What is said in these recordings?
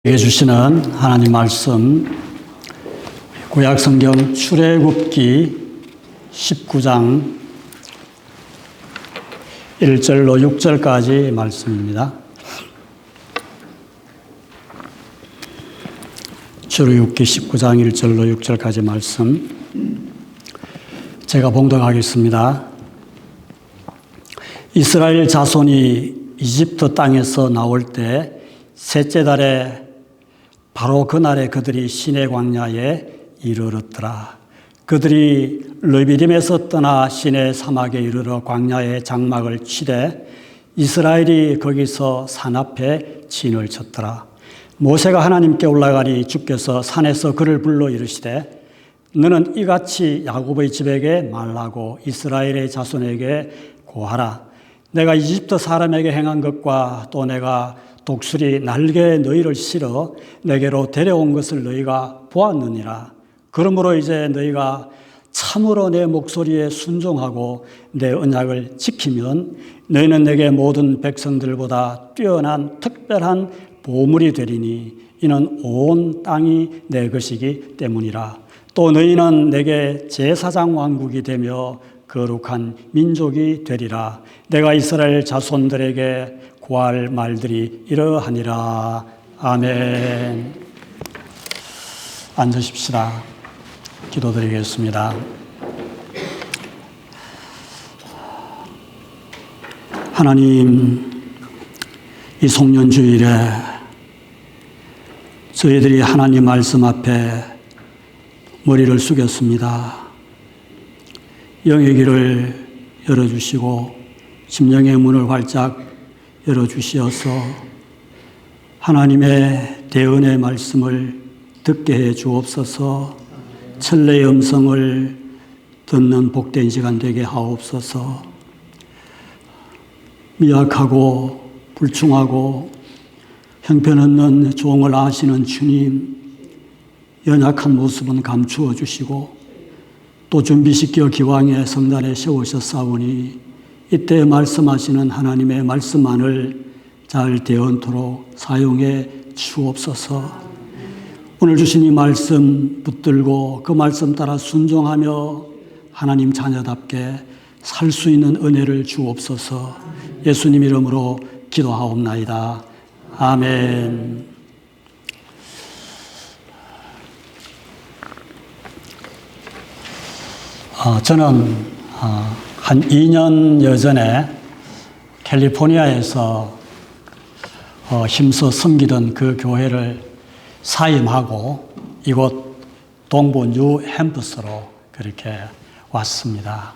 해주시는 하나님 말씀, 구약성경 출애굽기 19장 1절로 6절까지 말씀입니다. 출애굽기 19장 1절로 6절까지 말씀 제가 봉독하겠습니다. 이스라엘 자손이 이집트 땅에서 나올 때 셋째 달에 바로 그날에 그들이 시내 광야에 이르렀더라. 그들이 르비딤에서 떠나 시내 사막에 이르러 광야에 장막을 치되 이스라엘이 거기서 산 앞에 진을 쳤더라. 모세가 하나님께 올라가니 주께서 산에서 그를 불러 이르시되 너는 이같이 야곱의 집에게 말하고 이스라엘의 자손에게 고하라. 내가 이집트 사람에게 행한 것과 또 내가 독수리 날개에 너희를 실어 내게로 데려온 것을 너희가 보았느니라. 그러므로 이제 너희가 참으로 내 목소리에 순종하고 내 언약을 지키면 너희는 내게 모든 백성들보다 뛰어난 특별한 보물이 되리니 이는 온 땅이 내 것이기 때문이라. 또 너희는 내게 제사장 왕국이 되며 거룩한 민족이 되리라. 내가 이스라엘 자손들에게 구할 말들이 이러하니라. 아멘. 앉으십시다. 기도드리겠습니다. 하나님, 이 송년주일에 저희들이 하나님 말씀 앞에 머리를 숙였습니다. 영의 길을 열어주시고 심령의 문을 활짝 열어주시어서 하나님의 대언의 말씀을 듣게 해 주옵소서. 천래의 음성을 듣는 복된 시간 되게 하옵소서. 미약하고 불충하고 형편없는 종을 아시는 주님, 연약한 모습은 감추어 주시고 또 준비시켜 기왕에 성단에 세우셨사오니 이때 말씀하시는 하나님의 말씀만을 잘 대언토록 사용해 주옵소서. 오늘 주신 이 말씀 붙들고 그 말씀 따라 순종하며 하나님 자녀답게 살 수 있는 은혜를 주옵소서. 예수님 이름으로 기도하옵나이다. 아멘. 저는 한 2년여 전에 캘리포니아에서 힘써 섬기던 그 교회를 사임하고 이곳 동부 뉴 햄프스로 그렇게 왔습니다.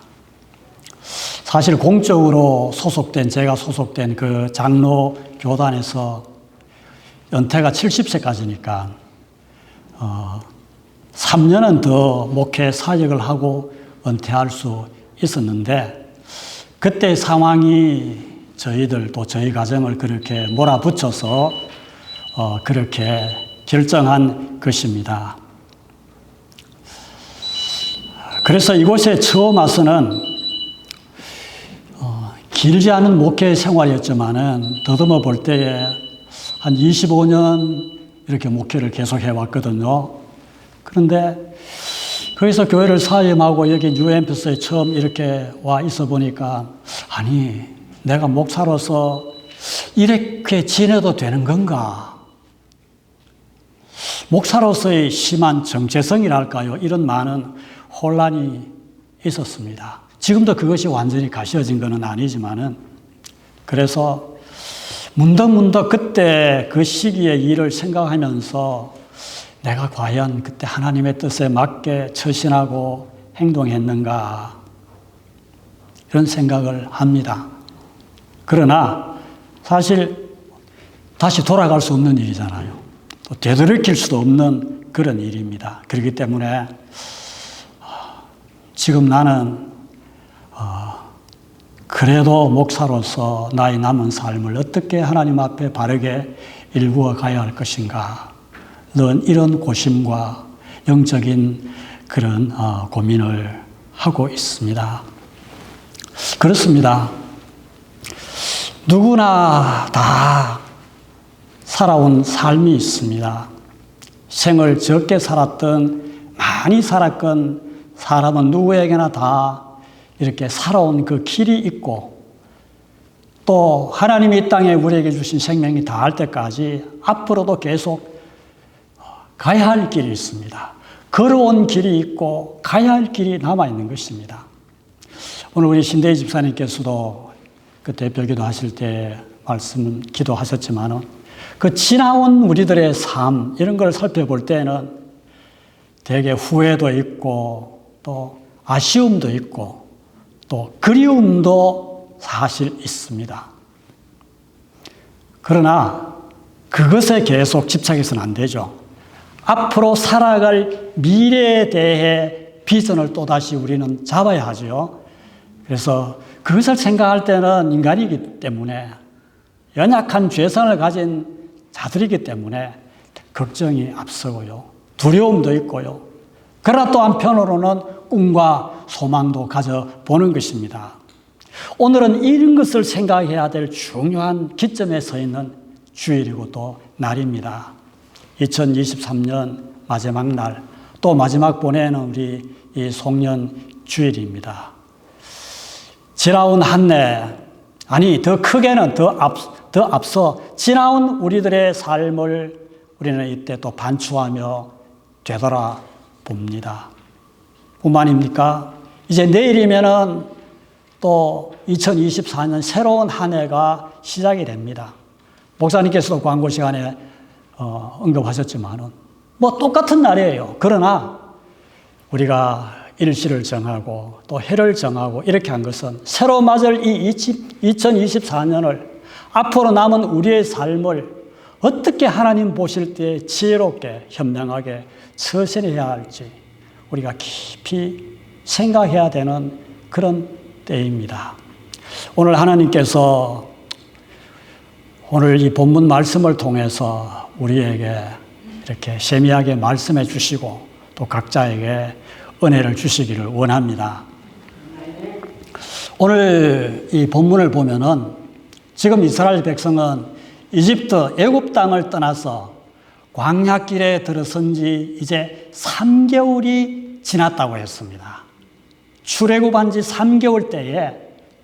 사실 공적으로 제가 소속된 그 장로 교단에서 연태가 70세까지니까 3년은 더 목회 사역을 하고 은퇴할 수 있었는데 그때 상황이 저희들 또 저희 가정을 그렇게 몰아붙여서 그렇게 결정한 것입니다. 그래서 이곳에 처음 와서는 길지 않은 목회 생활이었지만은 더듬어 볼 때에 한 25년 이렇게 목회를 계속 해왔거든요. 그런데 거기서 교회를 사임하고 여기 뉴햄프스에 처음 이렇게 와 있어 보니까 아니 내가 목사로서 이렇게 지내도 되는 건가? 목사로서의 심한 정체성이랄까요? 이런 많은 혼란이 있었습니다. 지금도 그것이 완전히 가시어진 것은 아니지만은 그래서 문득문득 그때 그 시기의 일을 생각하면서 내가 과연 그때 하나님의 뜻에 맞게 처신하고 행동했는가 이런 생각을 합니다. 그러나 사실 다시 돌아갈 수 없는 일이잖아요. 또 되돌이킬 수도 없는 그런 일입니다. 그렇기 때문에 지금 나는 그래도 목사로서 나의 남은 삶을 어떻게 하나님 앞에 바르게 일구어 가야 할 것인가 는 이런 고심과 영적인 그런 고민을 하고 있습니다. 그렇습니다. 누구나 다 살아온 삶이 있습니다. 생을 적게 살았던 많이 살았건 사람은 누구에게나 다 이렇게 살아온 그 길이 있고 또 하나님이 이 땅에 우리에게 주신 생명이 다할 때까지 앞으로도 계속 가야 할 길이 있습니다. 걸어온 길이 있고 가야 할 길이 남아있는 것입니다. 오늘 우리 신대희 집사님께서도 그 대표기도 하실 때 기도하셨지만은 그 지나온 우리들의 삶 이런 걸 살펴볼 때는 되게 후회도 있고 또 아쉬움도 있고 또 그리움도 사실 있습니다. 그러나 그것에 계속 집착해서는 안 되죠. 앞으로 살아갈 미래에 대해 비전을 또다시 우리는 잡아야 하죠. 그래서 그것을 생각할 때는 인간이기 때문에 연약한 죄성을 가진 자들이기 때문에 걱정이 앞서고요. 두려움도 있고요. 그러나 또 한편으로는 꿈과 소망도 가져보는 것입니다. 오늘은 이런 것을 생각해야 될 중요한 기점에 서 있는 주일이고 또 날입니다. 2023년 마지막 날, 또 마지막 보내는 우리 이 송년 주일입니다. 지나온 한 해, 아니 더 크게는 더 앞서 지나온 우리들의 삶을 우리는 이때 또 반추하며 되돌아봅니다. 뿐만입니까? 이제 내일이면은 또 2024년 새로운 한 해가 시작이 됩니다. 목사님께서도 광고 시간에 언급하셨지만은 뭐 똑같은 날이에요. 그러나 우리가 일시를 정하고 또 해를 정하고 이렇게 한 것은 새로 맞을 이 2024년을 앞으로 남은 우리의 삶을 어떻게 하나님 보실 때 지혜롭게 현명하게 처신해야 할지 우리가 깊이 생각해야 되는 그런 때입니다. 오늘 하나님께서 오늘 이 본문 말씀을 통해서 우리에게 이렇게 세미하게 말씀해 주시고 또 각자에게 은혜를 주시기를 원합니다. 오늘 이 본문을 보면은 지금 이스라엘 백성은 이집트 애굽 땅을 떠나서 광야길에 들어선 지 이제 3개월이 지났다고 했습니다. 출애굽한 지 3개월 때에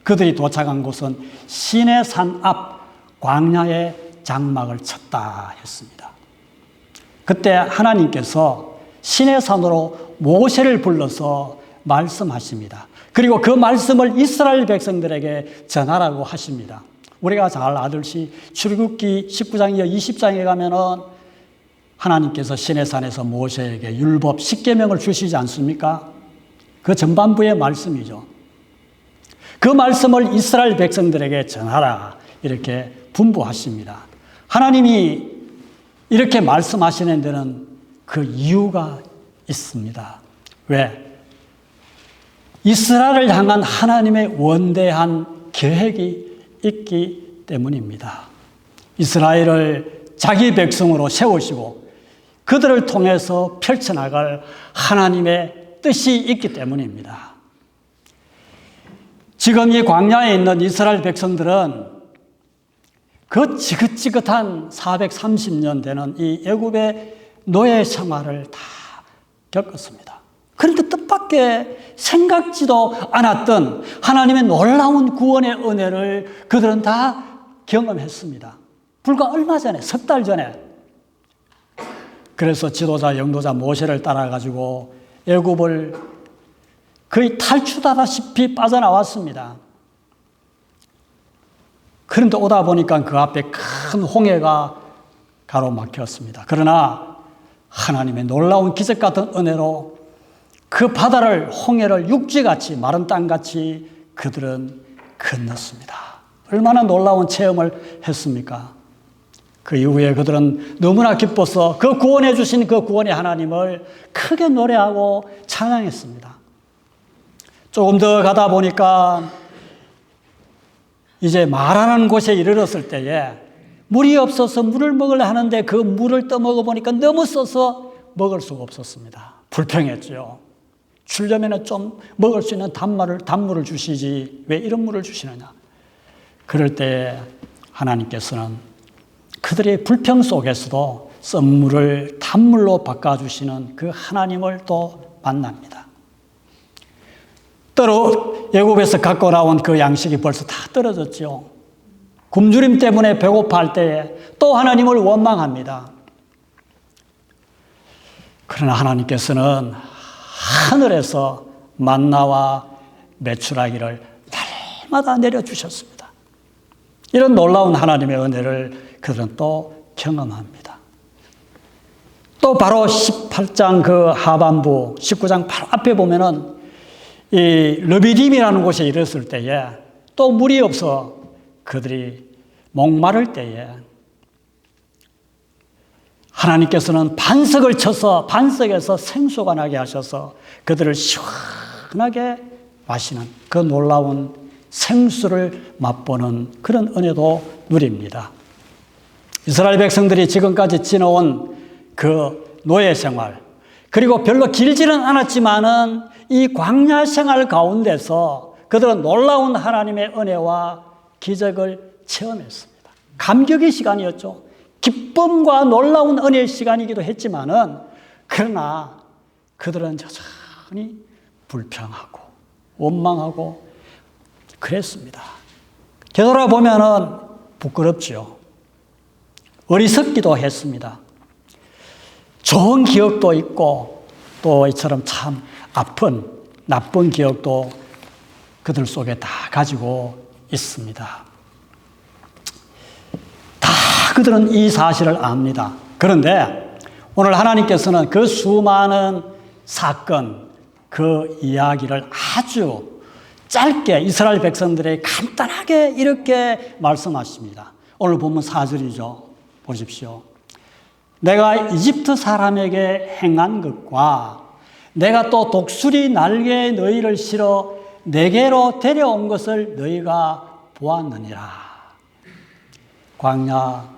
그들이 도착한 곳은 시내산 앞 광야에 장막을 쳤다 했습니다. 그때 하나님께서 시내산으로 모세를 불러서 말씀하십니다. 그리고 그 말씀을 이스라엘 백성들에게 전하라고 하십니다. 우리가 잘 아듯이 출애굽기 19장 이어 20장에 가면은 하나님께서 시내산에서 모세에게 율법 10계명을 주시지 않습니까? 그 전반부의 말씀이죠. 그 말씀을 이스라엘 백성들에게 전하라 이렇게 분부하십니다. 하나님이 이렇게 말씀하시는 데는 그 이유가 있습니다. 왜? 이스라엘을 향한 하나님의 원대한 계획이 있기 때문입니다. 이스라엘을 자기 백성으로 세우시고 그들을 통해서 펼쳐나갈 하나님의 뜻이 있기 때문입니다. 지금 이 광야에 있는 이스라엘 백성들은 그 지긋지긋한 430년 되는 이 애굽의 노예 생활을 다 겪었습니다. 그런데 뜻밖의 생각지도 않았던 하나님의 놀라운 구원의 은혜를 그들은 다 경험했습니다. 불과 얼마 전에, 석 달 전에. 그래서 지도자, 영도자 모세를 따라가지고 애굽을 거의 탈출하다시피 빠져나왔습니다. 그런데 오다 보니까 그 앞에 큰 홍해가 가로막혔습니다. 그러나 하나님의 놀라운 기적 같은 은혜로 그 바다를, 홍해를 육지같이, 마른 땅같이 그들은 건넜습니다. 얼마나 놀라운 체험을 했습니까? 그 이후에 그들은 너무나 기뻐서 그 구원해 주신 그 구원의 하나님을 크게 노래하고 찬양했습니다. 조금 더 가다 보니까 이제 말하는 곳에 이르렀을 때에 물이 없어서 물을 먹으려 하는데 그 물을 떠먹어 보니까 너무 써서 먹을 수가 없었습니다. 불평했죠. 주려면 좀 먹을 수 있는 단물을 주시지 왜 이런 물을 주시느냐. 그럴 때 하나님께서는 그들의 불평 속에서도 썩물을 단물로 바꿔주시는 그 하나님을 또 만납니다. 때로 애굽에서 갖고 나온 그 양식이 벌써 다 떨어졌죠. 굶주림 때문에 배고파할 때에 또 하나님을 원망합니다. 그러나 하나님께서는 하늘에서 만나와 메추라기를 날마다 내려주셨습니다. 이런 놀라운 하나님의 은혜를 그들은 또 경험합니다. 또 바로 18장 그 하반부 19장 바로 앞에 보면은 이 르비딤이라는 곳에 이르렀을 때에 또 물이 없어 그들이 목마를 때에 하나님께서는 반석을 쳐서 반석에서 생수가 나게 하셔서 그들을 시원하게 마시는 그 놀라운 생수를 맛보는 그런 은혜도 누립니다. 이스라엘 백성들이 지금까지 지내온 그 노예 생활, 그리고 별로 길지는 않았지만은 이 광야 생활 가운데서 그들은 놀라운 하나님의 은혜와 기적을 체험했습니다. 감격의 시간이었죠. 기쁨과 놀라운 은혜의 시간이기도 했지만은 그러나 그들은 여전히 불평하고 원망하고 그랬습니다. 되돌아보면은 부끄럽지요. 어리석기도 했습니다. 좋은 기억도 있고 또 이처럼 참 아픈 나쁜 기억도 그들 속에 다 가지고 있습니다. 다 그들은 이 사실을 압니다. 그런데 오늘 하나님께서는 그 수많은 사건, 그 이야기를 아주 짧게 이스라엘 백성들에게 간단하게 이렇게 말씀하십니다. 오늘 본문 4절이죠. 보십시오. 내가 이집트 사람에게 행한 것과 내가 또 독수리 날개에 너희를 실어 내게로 데려온 것을 너희가 보았느니라. 광야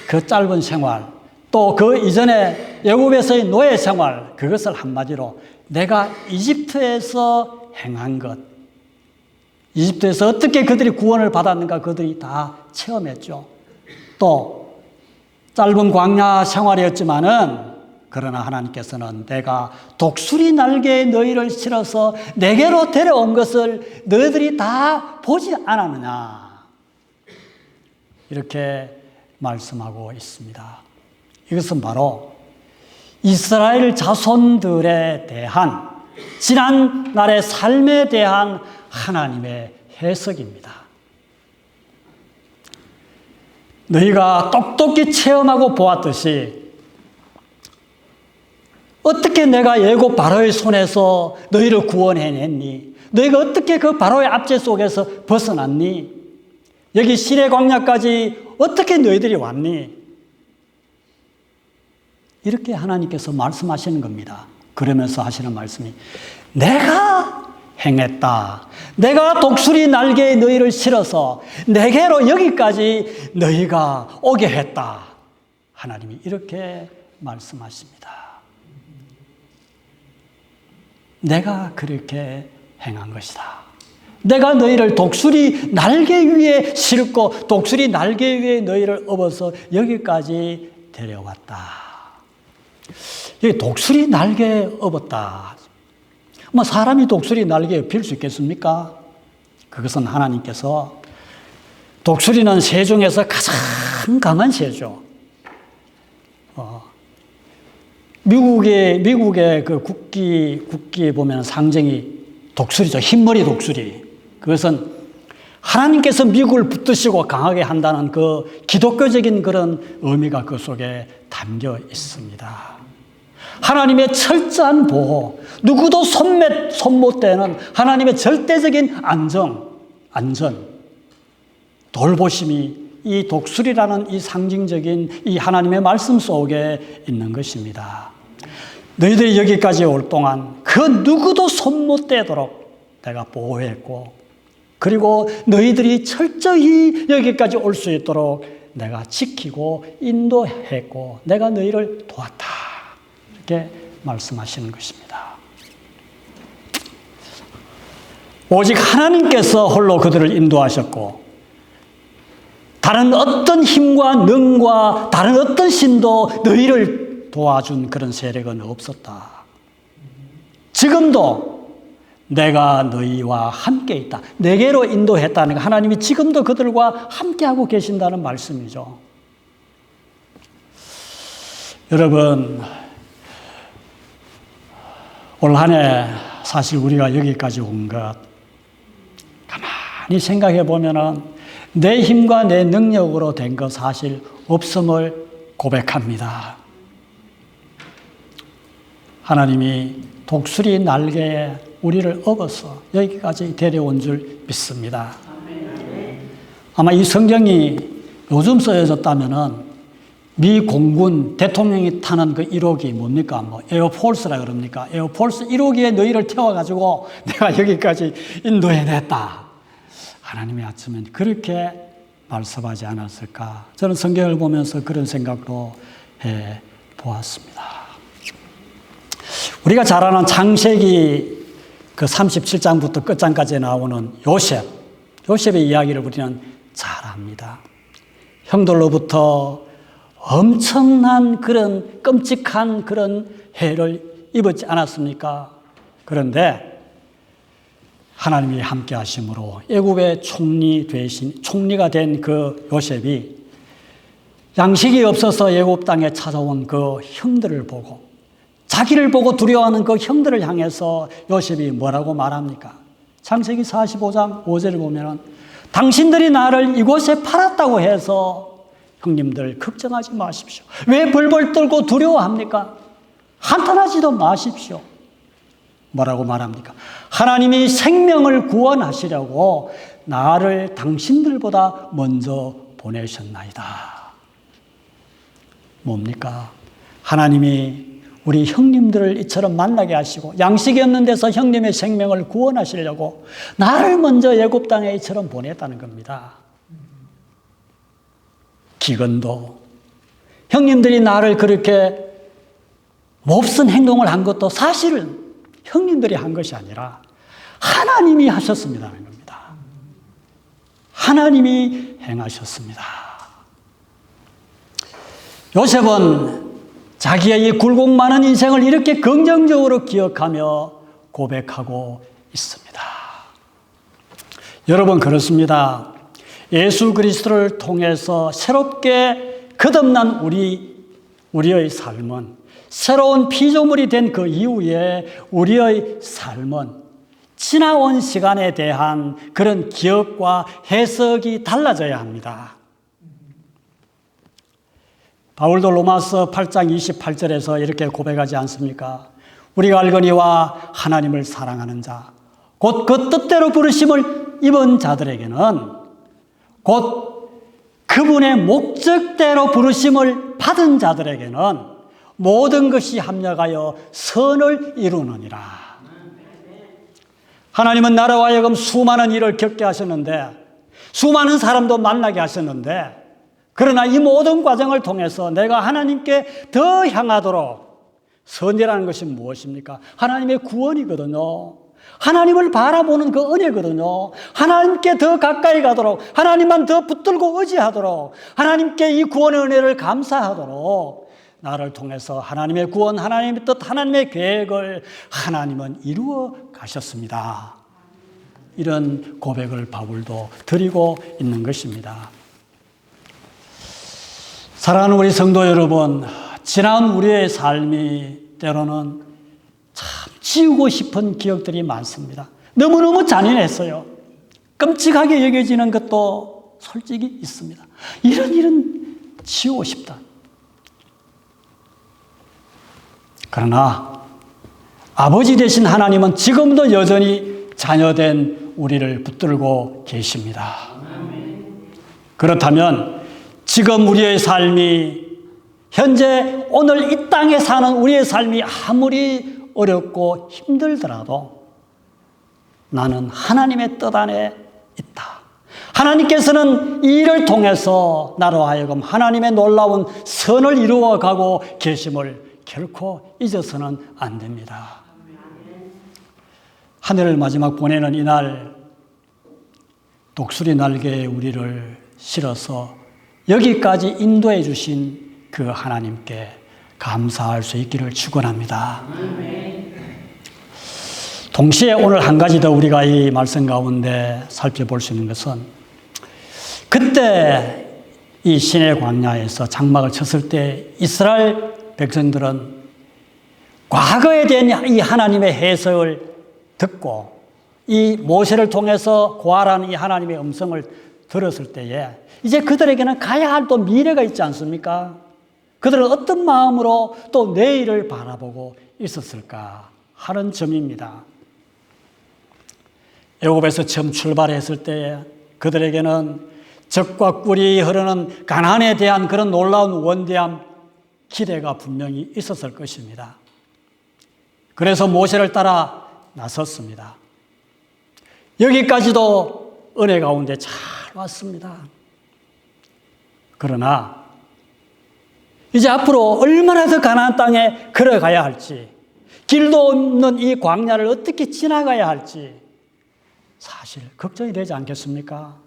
그 짧은 생활, 또 그 이전에 애굽에서의 노예 생활, 그것을 한마디로 내가 이집트에서 행한 것, 이집트에서 어떻게 그들이 구원을 받았는가 그들이 다 체험했죠. 또 짧은 광야 생활이었지만은 그러나 하나님께서는 내가 독수리 날개에 너희를 실어서 내게로 데려온 것을 너희들이 다 보지 않았느냐, 이렇게 말씀하고 있습니다. 이것은 바로 이스라엘 자손들에 대한 지난날의 삶에 대한 하나님의 해석입니다. 너희가 똑똑히 체험하고 보았듯이 어떻게 내가 애굽 바로의 손에서 너희를 구원해냈니? 너희가 어떻게 그 바로의 압제 속에서 벗어났니? 여기 시내 광야까지 어떻게 너희들이 왔니? 이렇게 하나님께서 말씀하시는 겁니다. 그러면서 하시는 말씀이 내가 행했다. 내가 독수리 날개에 너희를 실어서 내게로 여기까지 너희가 오게 했다. 하나님이 이렇게 말씀하십니다. 내가 그렇게 행한 것이다. 내가 너희를 독수리 날개 위에 싣고 독수리 날개 위에 너희를 업어서 여기까지 데려왔다. 여기 독수리 날개에 업었다. 뭐 사람이 독수리 날개에 필 수 있겠습니까? 그것은 하나님께서, 독수리는 새 중에서 가장 강한 새죠. 미국의 그 국기에 보면 상징이 독수리죠. 흰머리 독수리. 그것은 하나님께서 미국을 붙드시고 강하게 한다는 그 기독교적인 그런 의미가 그 속에 담겨 있습니다. 하나님의 철저한 보호, 누구도 손못 대는 하나님의 절대적인 안전, 돌보심이 이 독수리라는 이 상징적인 이 하나님의 말씀 속에 있는 것입니다. 너희들이 여기까지 올 동안 그 누구도 손못 대도록 내가 보호했고, 그리고 너희들이 철저히 여기까지 올 수 있도록 내가 지키고 인도했고 내가 너희를 도왔다. 이렇게 말씀하시는 것입니다. 오직 하나님께서 홀로 그들을 인도하셨고 다른 어떤 힘과 능과 다른 어떤 신도 너희를 도와준 그런 세력은 없었다. 지금도 내가 너희와 함께 있다. 내게로 인도했다는 거, 하나님이 지금도 그들과 함께하고 계신다는 말씀이죠. 여러분, 올 한 해 사실 우리가 여기까지 온 것 가만히 생각해 보면은 내 힘과 내 능력으로 된 것 사실 없음을 고백합니다. 하나님이 독수리 날개에 우리를 업어서 여기까지 데려온 줄 믿습니다. 아마 이 성경이 요즘 써졌다면은 미 공군 대통령이 타는 그 1호기 뭡니까? 뭐 에어포스라 그럽니까? 에어포스 1호기에 너희를 태워가지고 내가 여기까지 인도해냈다. 하나님의 아침엔 그렇게 말씀하지 않았을까? 저는 성경을 보면서 그런 생각도 해 보았습니다. 우리가 잘 아는 창세기 그 37장부터 끝장까지 나오는 요셉의 이야기를 우리는 잘 압니다. 형들로부터 엄청난 그런 끔찍한 그런 해를 입었지 않았습니까? 그런데 하나님이 함께 하심으로 애굽의 총리가 된 그 요셉이 양식이 없어서 애굽 땅에 찾아온 그 형들을 보고 자기를 보고 두려워하는 그 형들을 향해서 요셉이 뭐라고 말합니까? 창세기 45장 5절을 보면은 당신들이 나를 이곳에 팔았다고 해서 형님들 걱정하지 마십시오. 왜 벌벌 떨고 두려워합니까? 한탄하지도 마십시오. 뭐라고 말합니까? 하나님이 생명을 구원하시려고 나를 당신들보다 먼저 보내셨나이다. 뭡니까? 하나님이 우리 형님들을 이처럼 만나게 하시고 양식이 없는 데서 형님의 생명을 구원하시려고 나를 먼저 애굽 땅에 이처럼 보냈다는 겁니다. 기근도 형님들이 나를 그렇게 몹쓴 행동을 한 것도 사실은 형님들이 한 것이 아니라 하나님이 하셨습니다는 겁니다. 하나님이 행하셨습니다. 요셉은 자기의 이 굴곡 많은 인생을 이렇게 긍정적으로 기억하며 고백하고 있습니다. 여러분, 그렇습니다. 예수 그리스도를 통해서 새롭게 거듭난 우리의 삶은, 새로운 피조물이 된 그 이후에 우리의 삶은 지나온 시간에 대한 그런 기억과 해석이 달라져야 합니다. 바울도 로마서 8장 28절에서 이렇게 고백하지 않습니까? 우리가 알거니와 하나님을 사랑하는 자, 곧 그 뜻대로 부르심을 입은 자들에게는 곧 그분의 목적대로 부르심을 받은 자들에게는 모든 것이 합력하여 선을 이루느니라. 하나님은 나라와 하여금 수많은 일을 겪게 하셨는데, 수많은 사람도 만나게 하셨는데, 그러나 이 모든 과정을 통해서 내가 하나님께 더 향하도록, 선이라는 것이 무엇입니까? 하나님의 구원이거든요. 하나님을 바라보는 그 은혜거든요. 하나님께 더 가까이 가도록, 하나님만 더 붙들고 의지하도록, 하나님께 이 구원의 은혜를 감사하도록 나를 통해서 하나님의 구원, 하나님의 뜻, 하나님의 계획을 하나님은 이루어 가셨습니다. 이런 고백을 바울도 드리고 있는 것입니다. 사랑하는 우리 성도 여러분, 지난 우리의 삶이 때로는 참 지우고 싶은 기억들이 많습니다. 너무너무 잔인했어요. 끔찍하게 여겨지는 것도 솔직히 있습니다. 이런 일은 지우고 싶다. 그러나 아버지 되신 하나님은 지금도 여전히 자녀된 우리를 붙들고 계십니다. 그렇다면 지금 우리의 삶이, 현재 오늘 이 땅에 사는 우리의 삶이 아무리 어렵고 힘들더라도 나는 하나님의 뜻 안에 있다. 하나님께서는 이 일을 통해서 나로 하여금 하나님의 놀라운 선을 이루어가고 계심을 결코 잊어서는 안 됩니다. 하늘을 마지막 보내는 이날 독수리 날개에 우리를 실어서 여기까지 인도해 주신 그 하나님께 감사할 수 있기를 축원합니다. 동시에 오늘 한 가지 더 우리가 이 말씀 가운데 살펴볼 수 있는 것은 그때 이 시내 광야에서 장막을 쳤을 때 이스라엘 백성들은 과거에 대한 이 하나님의 해석을 듣고 이 모세를 통해서 고하라는 이 하나님의 음성을 들었을 때에 이제 그들에게는 가야 할 또 미래가 있지 않습니까? 그들은 어떤 마음으로 또 내일을 바라보고 있었을까 하는 점입니다. 애굽에서 처음 출발했을 때 그들에게는 젖과 꿀이 흐르는 가나안에 대한 그런 놀라운 원대한 기대가 분명히 있었을 것입니다. 그래서 모세를 따라 나섰습니다. 여기까지도 은혜 가운데 잘 왔습니다. 그러나 이제 앞으로 얼마나 더 가나안 땅에 걸어가야 할지, 길도 없는 이 광야를 어떻게 지나가야 할지 사실 걱정이 되지 않겠습니까?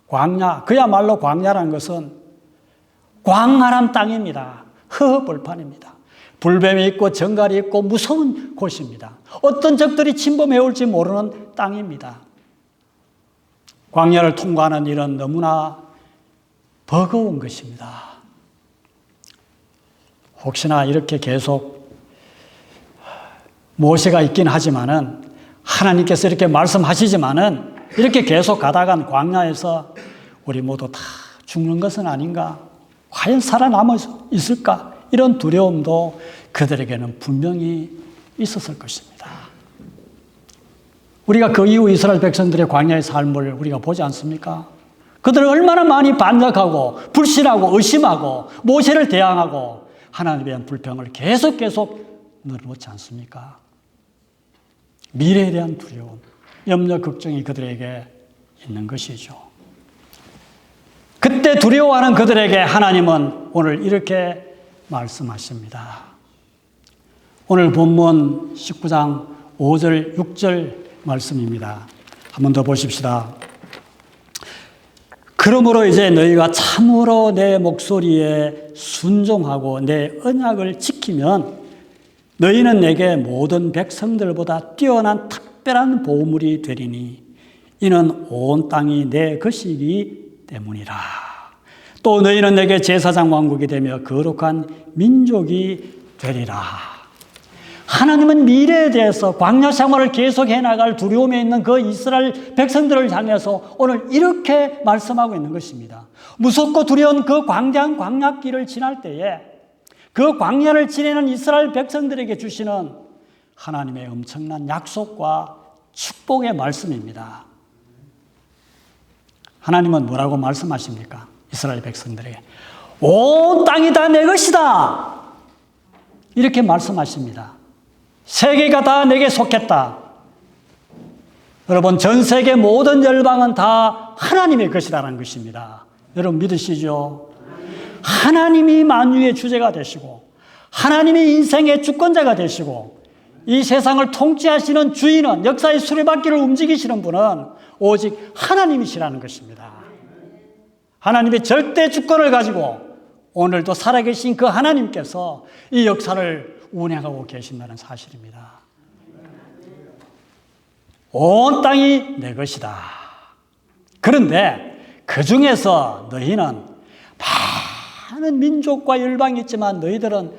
광야, 그야말로 광야라는 것은 광활한 땅입니다. 허허벌판입니다. 불뱀이 있고 정갈이 있고 무서운 곳입니다. 어떤 적들이 침범해 올지 모르는 땅입니다. 광야를 통과하는 일은 너무나 버거운 것입니다. 혹시나 이렇게 계속 모세가 있긴 하지만은 하나님께서 이렇게 말씀하시지만은 이렇게 계속 가다간 광야에서 우리 모두 다 죽는 것은 아닌가? 과연 살아남아 있을까? 이런 두려움도 그들에게는 분명히 있었을 것입니다. 우리가 그 이후 이스라엘 백성들의 광야의 삶을 우리가 보지 않습니까? 그들은 얼마나 많이 반역하고 불신하고 의심하고 모세를 대항하고 하나님에 대한 불평을 계속 늘어놓지 않습니까? 미래에 대한 두려움, 염려, 걱정이 그들에게 있는 것이죠. 그때 두려워하는 그들에게 하나님은 오늘 이렇게 말씀하십니다. 오늘 본문 19장 5절, 6절 말씀입니다. 한 번 더 보십시다. 그러므로 이제 너희가 참으로 내 목소리에 순종하고 내 언약을 지키면 너희는 내게 모든 백성들보다 뛰어난 특별한 보물이 되리니 이는 온 땅이 내 것이기 때문이라. 또 너희는 내게 제사장 왕국이 되며 거룩한 민족이 되리라. 하나님은 미래에 대해서 광야 생활을 계속해 나갈 두려움에 있는 그 이스라엘 백성들을 향해서 오늘 이렇게 말씀하고 있는 것입니다. 무섭고 두려운 그 광야길을 지날 때에 그 광야를 지내는 이스라엘 백성들에게 주시는 하나님의 엄청난 약속과 축복의 말씀입니다. 하나님은 뭐라고 말씀하십니까? 이스라엘 백성들에게 온 땅이 다 내 것이다 이렇게 말씀하십니다. 세계가 다 내게 속했다. 여러분, 전 세계 모든 열방은 다 하나님의 것이라는 것입니다. 여러분 믿으시죠? 하나님이 만유의 주제가 되시고 하나님이 인생의 주권자가 되시고 이 세상을 통치하시는 주인은, 역사의 수레바퀴를 움직이시는 분은 오직 하나님이시라는 것입니다. 하나님의 절대 주권을 가지고 오늘도 살아계신 그 하나님께서 이 역사를 운행하고 계신다는 사실입니다. 온 땅이 내 것이다. 그런데 그 중에서 너희는 많은 민족과 열방이 있지만 너희들은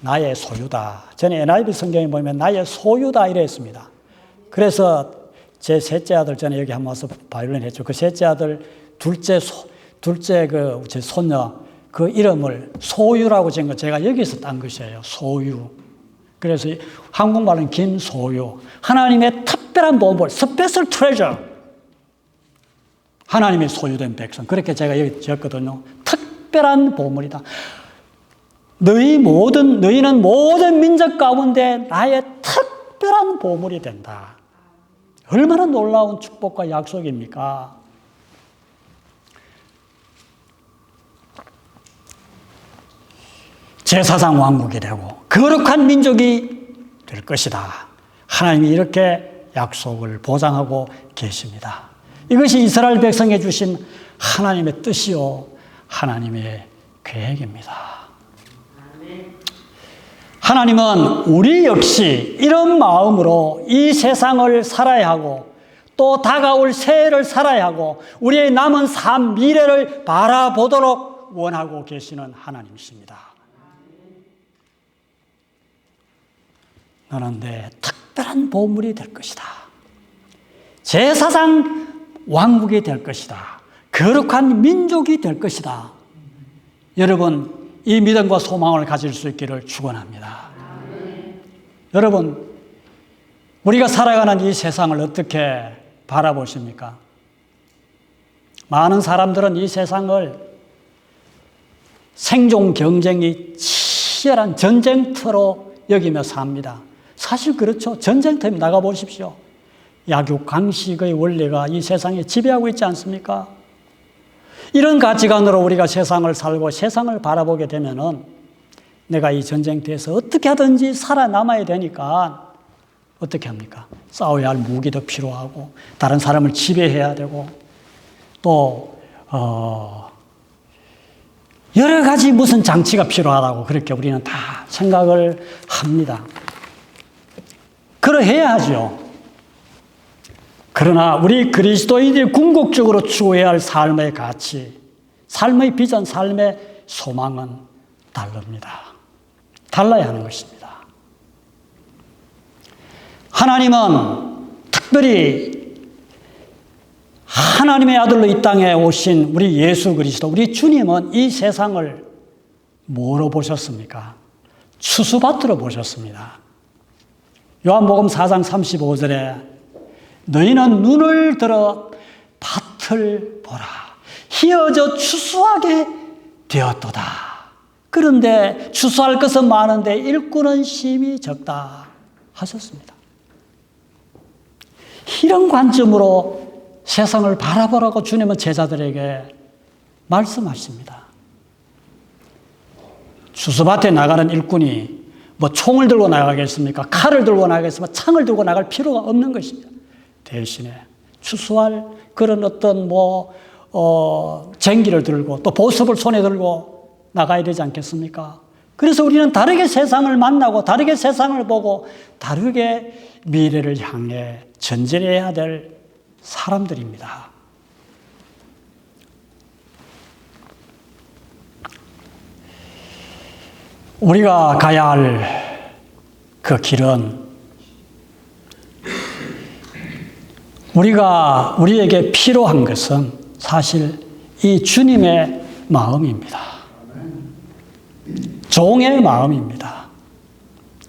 나의 소유다. 전에 NIV 성경에 보면 나의 소유다 이랬습니다. 그래서 제 셋째 아들, 전에 여기 한번 와서 바이올린 했죠. 그 셋째 아들, 둘째 제 손녀 그 이름을 소유라고 지은 거 제가 여기서 딴 것이에요. 소유. 그래서 한국말은 김소유. 하나님의 특별한 보물, 스페셜 트레저. 하나님의 소유된 백성. 그렇게 제가 여기 지었거든요. 특별한 보물이다. 너희는 모든 민족 가운데 나의 특별한 보물이 된다. 얼마나 놀라운 축복과 약속입니까? 제사장 왕국이 되고 거룩한 민족이 될 것이다. 하나님이 이렇게 약속을 보장하고 계십니다. 이것이 이스라엘 백성에 주신 하나님의 뜻이요 하나님의 계획입니다. 하나님은 우리 역시 이런 마음으로 이 세상을 살아야 하고 또 다가올 새해를 살아야 하고 우리의 남은 삶 미래를 바라보도록 원하고 계시는 하나님이십니다. 너는 내 특별한 보물이 될 것이다. 제사장 왕국이 될 것이다. 거룩한 민족이 될 것이다. 여러분, 이 믿음과 소망을 가질 수 있기를 축원합니다. 여러분, 우리가 살아가는 이 세상을 어떻게 바라보십니까? 많은 사람들은 이 세상을 생존 경쟁이 치열한 전쟁터로 여기며 삽니다. 사실 그렇죠. 전쟁터에 나가보십시오. 약육강식의 원리가 이 세상에 지배하고 있지 않습니까? 이런 가치관으로 우리가 세상을 살고 세상을 바라보게 되면은 내가 이 전쟁터에서 어떻게 하든지 살아남아야 되니까 어떻게 합니까? 싸워야 할 무기도 필요하고 다른 사람을 지배해야 되고 또 여러 가지 무슨 장치가 필요하다고 그렇게 우리는 다 생각을 합니다. 그러해야 하죠. 그러나 우리 그리스도인들이 궁극적으로 추구해야 할 삶의 가치, 삶의 비전, 삶의 소망은 다릅니다. 달라야 하는 것입니다. 하나님은 특별히 하나님의 아들로 이 땅에 오신 우리 예수 그리스도, 우리 주님은 이 세상을 뭐로 보셨습니까? 추수밭으로 보셨습니다. 요한복음 4장 35절에 너희는 눈을 들어 밭을 보라. 희어져 추수하게 되었도다. 그런데 추수할 것은 많은데 일꾼은 심히 적다 하셨습니다. 이런 관점으로 세상을 바라보라고 주님은 제자들에게 말씀하십니다. 추수밭에 나가는 일꾼이 뭐 총을 들고 나가겠습니까? 칼을 들고 나가겠습니까? 창을 들고 나갈 필요가 없는 것입니다. 대신에 추수할 그런 어떤 쟁기를 들고 또 보습을 손에 들고 나가야 되지 않겠습니까? 그래서 우리는 다르게 세상을 만나고 다르게 세상을 보고 다르게 미래를 향해 전진해야 될 사람들입니다. 우리가 가야 할 그 길은 우리에게 필요한 것은 사실 이 주님의 마음입니다. 종의 마음입니다.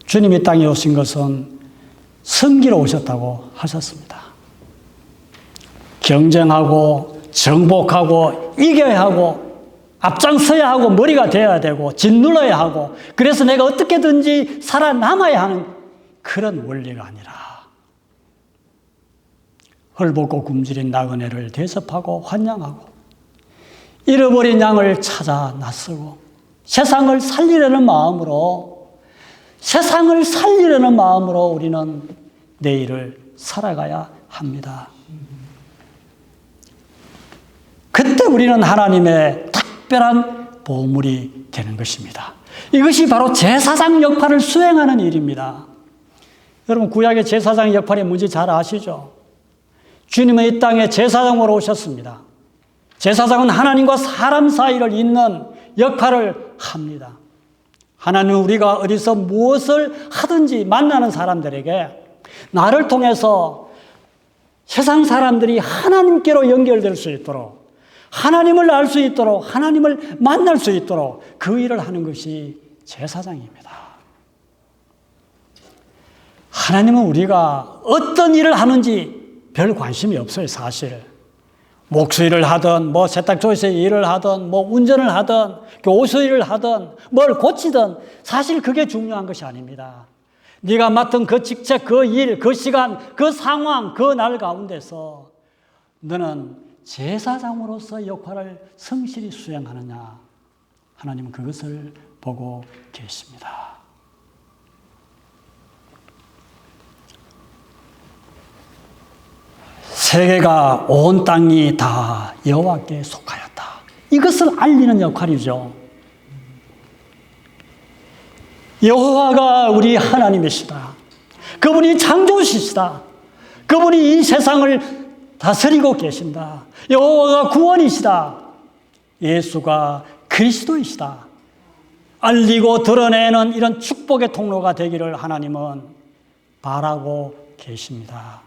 주님이 땅에 오신 것은 승기로 오셨다고 하셨습니다. 경쟁하고 정복하고 이겨야 하고 앞장서야 하고 머리가 되어야 되고 짓눌러야 하고 그래서 내가 어떻게든지 살아남아야 하는 그런 원리가 아니라 헐벗고 굶주린 나그네를 대접하고 환영하고 잃어버린 양을 찾아 낯서고 세상을 살리려는 마음으로 우리는 내일을 살아가야 합니다. 그때 우리는 하나님의 특별한 보물이 되는 것입니다. 이것이 바로 제사장 역할을 수행하는 일입니다. 여러분, 구약의 제사장 역할이 뭔지 잘 아시죠? 주님은 이 땅에 제사장으로 오셨습니다. 제사장은 하나님과 사람 사이를 잇는 역할을 합니다. 하나님은 우리가 어디서 무엇을 하든지 만나는 사람들에게 나를 통해서 세상 사람들이 하나님께로 연결될 수 있도록 하나님을 알 수 있도록 하나님을 만날 수 있도록 그 일을 하는 것이 제사장입니다. 하나님은 우리가 어떤 일을 하는지 별 관심이 없어요, 사실. 목수일을 하든, 세탁소에서 일을 하든, 운전을 하든, 교수일을 하든, 뭘 고치든 사실 그게 중요한 것이 아닙니다. 네가 맡은 그 직책, 그 일, 그 시간, 그 상황, 그 날 가운데서 너는 제사장으로서 역할을 성실히 수행하느냐. 하나님은 그것을 보고 계십니다. 세계가 온 땅이 다 여호와께 속하였다. 이것을 알리는 역할이죠. 여호와가 우리 하나님이시다. 그분이 창조주시다. 그분이 이 세상을 다스리고 계신다. 여호와가 구원이시다. 예수가 그리스도이시다. 알리고 드러내는 이런 축복의 통로가 되기를 하나님은 바라고 계십니다.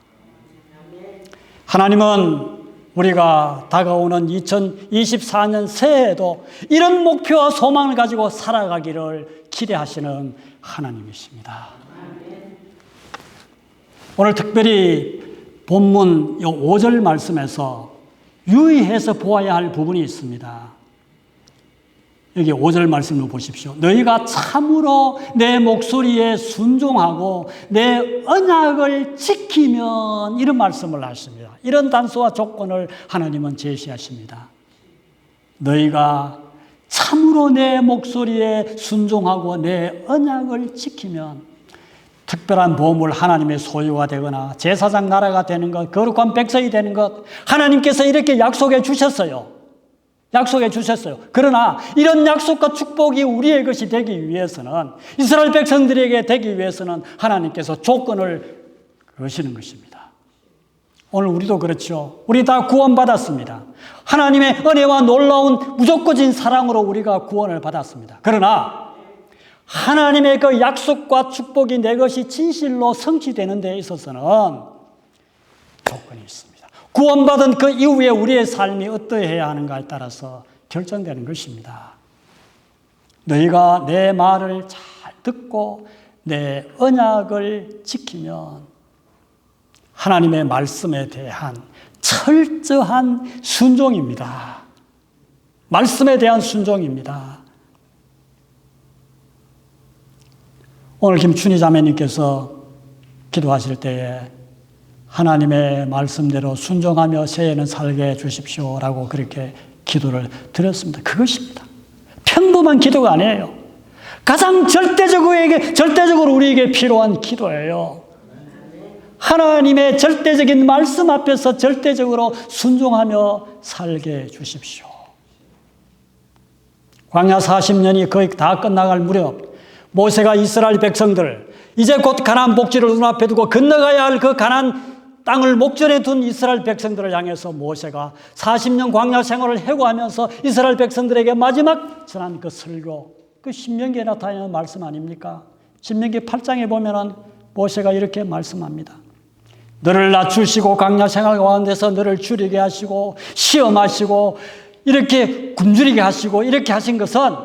하나님은 우리가 다가오는 2024년 새해에도 이런 목표와 소망을 가지고 살아가기를 기대하시는 하나님이십니다. 오늘 특별히 본문 5절 말씀에서 유의해서 보아야 할 부분이 있습니다. 여기 5절 말씀을 보십시오. 너희가 참으로 내 목소리에 순종하고 내 언약을 지키면, 이런 말씀을 하십니다. 이런 단서와 조건을 하나님은 제시하십니다. 너희가 참으로 내 목소리에 순종하고 내 언약을 지키면, 특별한 보물, 하나님의 소유가 되거나 제사장 나라가 되는 것, 거룩한 백성이 되는 것, 하나님께서 이렇게 약속해 주셨어요. 약속해 주셨어요. 그러나 이런 약속과 축복이 우리의 것이 되기 위해서는, 이스라엘 백성들에게 되기 위해서는 하나님께서 조건을 거시는 것입니다. 오늘 우리도 그렇죠. 우리 다 구원받았습니다. 하나님의 은혜와 놀라운 무조건적인 사랑으로 우리가 구원을 받았습니다. 그러나 하나님의 그 약속과 축복이 내 것이 진실로 성취되는 데 있어서는 조건이 있습니다. 구원받은 그 이후에 우리의 삶이 어떠해야 하는가에 따라서 결정되는 것입니다. 너희가 내 말을 잘 듣고 내 언약을 지키면, 하나님의 말씀에 대한 철저한 순종입니다. 말씀에 대한 순종입니다. 오늘 김춘희 자매님께서 기도하실 때에 하나님의 말씀대로 순종하며 새해는 살게 해주십시오라고 그렇게 기도를 드렸습니다. 그것입니다. 평범한 기도가 아니에요. 가장 절대적으로 우리에게 필요한 기도예요. 하나님의 절대적인 말씀 앞에서 절대적으로 순종하며 살게 해주십시오. 광야 40년이 거의 다 끝나갈 무렵, 모세가 이스라엘 백성들, 이제 곧 가나안 복지를 눈앞에 두고 건너가야 할 그 가나안 땅을 목전에 둔 이스라엘 백성들을 향해서 모세가 40년 광야 생활을 해고하면서 이스라엘 백성들에게 마지막 전한 그 설교, 그 신명기에 나타나는 말씀 아닙니까? 신명기 8장에 보면은 모세가 이렇게 말씀합니다. 너를 낮추시고 광야 생활 가운데서 너를 줄이게 하시고 시험하시고 이렇게 굶주리게 하시고 이렇게 하신 것은,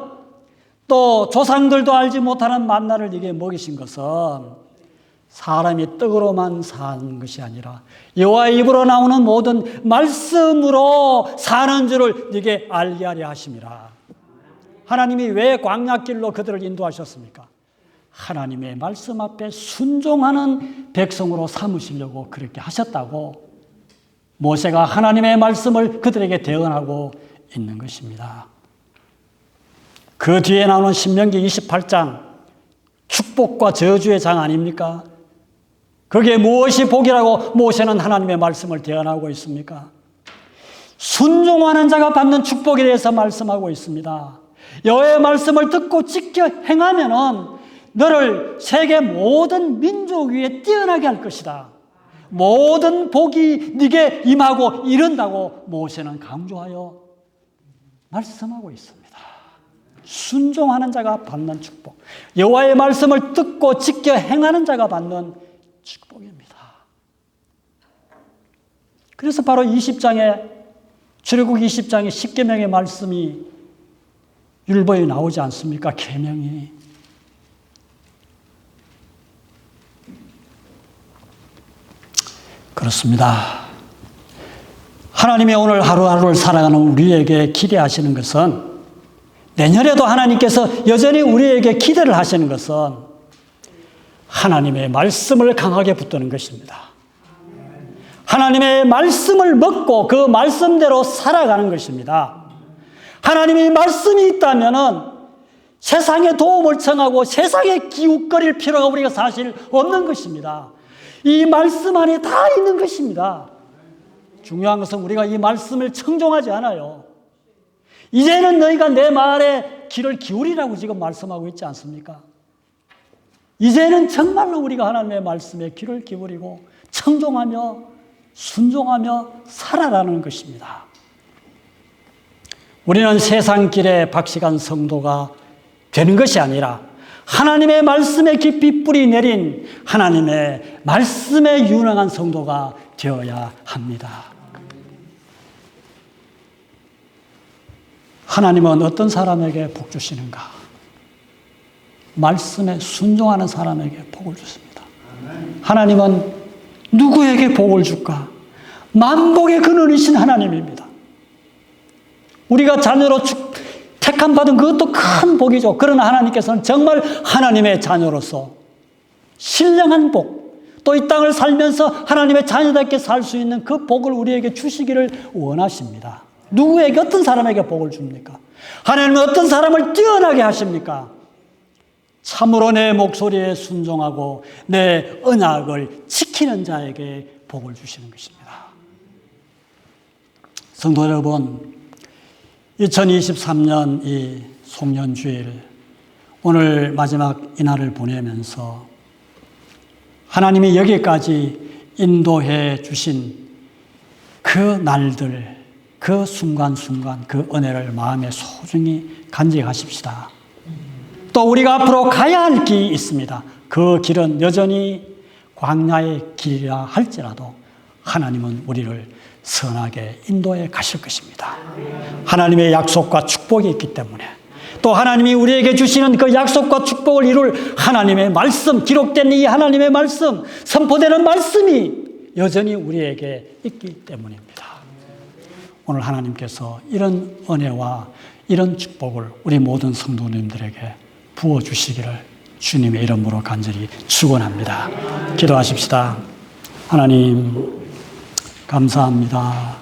또 조상들도 알지 못하는 만나를 네게 먹이신 것은 사람이 떡으로만 사는 것이 아니라 여호와의 입으로 나오는 모든 말씀으로 사는 줄을 네게 알게 하려 하심이라. 하나님이 왜 광야길로 그들을 인도하셨습니까? 하나님의 말씀 앞에 순종하는 백성으로 삼으시려고 그렇게 하셨다고 모세가 하나님의 말씀을 그들에게 대언하고 있는 것입니다. 그 뒤에 나오는 신명기 28장, 축복과 저주의 장 아닙니까? 그게 무엇이 복이라고 모세는 하나님의 말씀을 대언하고 있습니까? 순종하는 자가 받는 축복에 대해서 말씀하고 있습니다. 여호와의 말씀을 듣고 지켜 행하면은 너를 세계 모든 민족 위에 뛰어나게 할 것이다. 모든 복이 네게 임하고 이른다고 모세는 강조하여 말씀하고 있습니다. 순종하는 자가 받는 축복, 여호와의 말씀을 듣고 지켜 행하는 자가 받는 축복입니다. 그래서 바로 20장에, 출애굽 20장에 십계명의 말씀이 율법에 나오지 않습니까? 계명이. 그렇습니다. 하나님의 오늘 하루하루를 살아가는 우리에게 기대하시는 것은, 내년에도 하나님께서 여전히 우리에게 기대를 하시는 것은 하나님의 말씀을 강하게 붙드는 것입니다. 하나님의 말씀을 먹고 그 말씀대로 살아가는 것입니다. 하나님의 말씀이 있다면은 세상에 도움을 청하고 세상에 기웃거릴 필요가 우리가 사실 없는 것입니다. 이 말씀 안에 다 있는 것입니다. 중요한 것은 우리가 이 말씀을 청종하지 않아요. 이제는 너희가 내 말에 귀를 기울이라고 지금 말씀하고 있지 않습니까? 이제는 정말로 우리가 하나님의 말씀에 귀를 기울이고 청종하며 순종하며 살아라는 것입니다. 우리는 세상 길에 박식한 성도가 되는 것이 아니라 하나님의 말씀에 깊이 뿌리 내린 하나님의 말씀에 유능한 성도가 되어야 합니다. 하나님은 어떤 사람에게 복 주시는가? 말씀에 순종하는 사람에게 복을 주십니다. 하나님은 누구에게 복을 줄까? 만복의 근원이신 하나님입니다. 우리가 자녀로 택함 받은 그것도 큰 복이죠. 그러나 하나님께서는 정말 하나님의 자녀로서 신령한 복, 또 이 땅을 살면서 하나님의 자녀답게 살 수 있는 그 복을 우리에게 주시기를 원하십니다. 누구에게, 어떤 사람에게 복을 줍니까? 하나님은 어떤 사람을 뛰어나게 하십니까? 참으로 내 목소리에 순종하고 내 언약을 지키는 자에게 복을 주시는 것입니다. 성도 여러분, 2023년 이 송년주일, 오늘 마지막 이날을 보내면서 하나님이 여기까지 인도해 주신 그 날들, 그 순간순간 그 은혜를 마음에 소중히 간직하십시다. 또 우리가 앞으로 가야 할 길이 있습니다. 그 길은 여전히 광야의 길이라 할지라도 하나님은 우리를 선하게 인도해 가실 것입니다. 하나님의 약속과 축복이 있기 때문에, 또 하나님이 우리에게 주시는 그 약속과 축복을 이룰 하나님의 말씀, 기록된 이 하나님의 말씀, 선포되는 말씀이 여전히 우리에게 있기 때문입니다. 오늘 하나님께서 이런 은혜와 이런 축복을 우리 모든 성도님들에게 부어주시기를 주님의 이름으로 간절히 축원합니다. 기도하십시다. 하나님 감사합니다.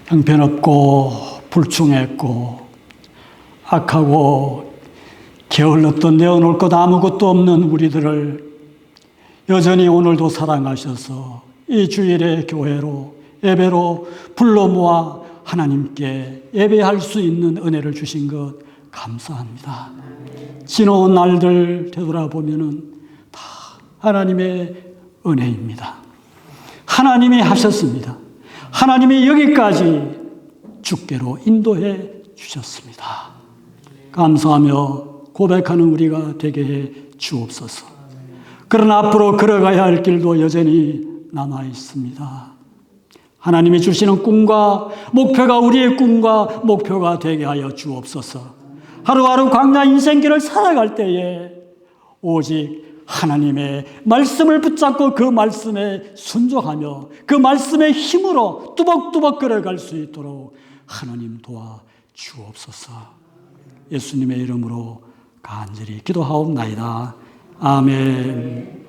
형편없고 불충했고 악하고 게을렀던 내어놓을 것 아무것도 없는 우리들을 여전히 오늘도 사랑하셔서 이 주일의 교회로 예배로 불러 모아 하나님께 예배할 수 있는 은혜를 주신 것 감사합니다. 지나온 날들 되돌아보면은 다 하나님의 은혜입니다. 하나님이 하셨습니다. 하나님이 여기까지 주께로 인도해 주셨습니다. 감사하며 고백하는 우리가 되게 해 주옵소서. 그러나 앞으로 걸어가야 할 길도 여전히 남아 있습니다. 하나님이 주시는 꿈과 목표가 우리의 꿈과 목표가 되게 하여 주옵소서. 하루하루 광야 인생길을 살아갈 때에 오직 하나님의 말씀을 붙잡고 그 말씀에 순종하며 그 말씀의 힘으로 뚜벅뚜벅 걸어갈 수 있도록 하나님 도와 주옵소서. 예수님의 이름으로 간절히 기도하옵나이다. 아멘.